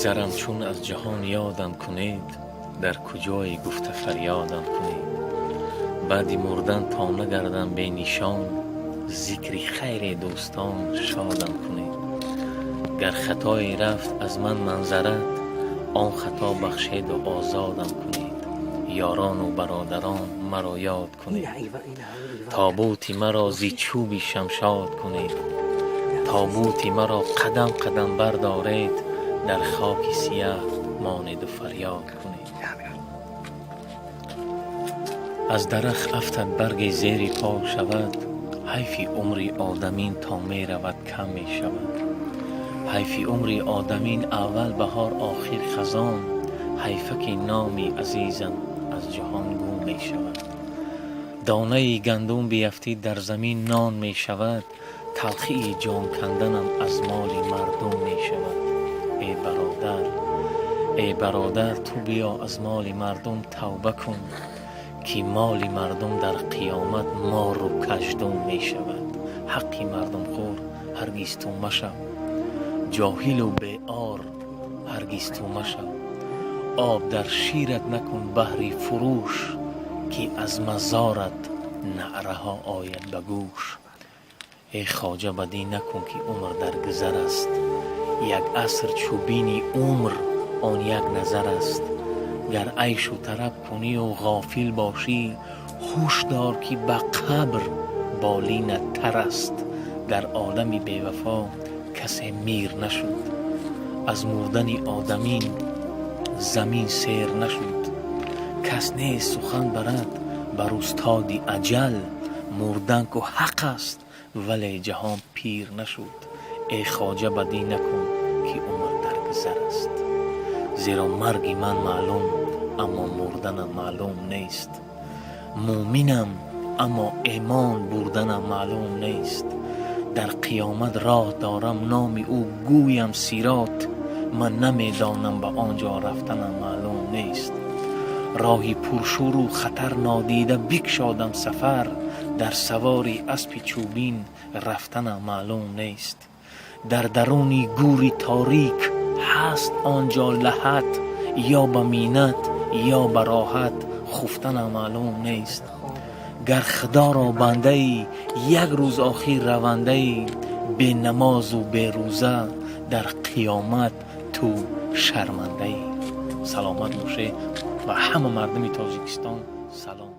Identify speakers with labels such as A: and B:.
A: بگذرم چون از جهان یادم کنید، در کجای گفته فریادم کنید. بعدی مردن تا نگردم به نشان، ذکری خیر دوستان شادم کنید. گر خطایی رفت از من منظرت، آن خطا بخشید و آزادم کنید. یاران و برادران مرا یاد کنید، تابوتی مرا زی چوبی شمشاد کنید. تابوتی مرا قدم قدم بردارید، در خاک سیاه مانید و فریاد کنید. از درخت افتد برگ زیر پا شود، حیفی عمری آدمین تا می رود کم می شود. حیفی عمری آدمین اول بهار آخر خزان، حیفکی نامی عزیزم از جهان گم می شود. دانه گندم بیفتی در زمین نان می شود، تلخی جان کندنم از مال مردم می شود. ای برادر تو بیا از مال مردم توبه کن، که مال مردم در قیامت مار و کژدم می شود. حقی مردم خور هرگز تو مشو، جاهل و بیار هرگز تو مشو. آب در شیرت نکن بحری فروش، که از مزارت نعره ها آید به گوش. ای خواجه بدی نکن که عمر در گذر است، یک عصر چوبینی عمر آن یک نظر است. گر عیش و طرب کنی و غافل باشی، هوش دار که به قبر بالینت تر است. گر آدمی بی وفا کسی میر نشد، از مردن آدمین زمین سیر نشد. کس نیست سخن برد بر استاد اجل، مردن که حق است ولی جهان پیر نشد. ای خواجه بدی نکن که عمر در گذر است، زیرا مرگ من معلوم اما مردنم معلوم نیست. مومنم اما ایمان بردنم معلوم نیست. در قیامت راه دارم نام او گویم صراط، من نمیدانم به آنجا رفتنم معلوم نیست. راهی پرشور و خطر نادیده بگشادم سفر، در سواری اسب چوبین رفتنم معلوم نیست. در درونی گوری تاریک هست آنجا لحد، یا به مینت یا به راحت خفتنم معلوم نیست. گر خدا را بنده ای یک روز آخر رونده ای، به نماز و به روزه در قیامت تو شرمنده ای. سلامت باشه و همه مردم تاجیکستان سلام.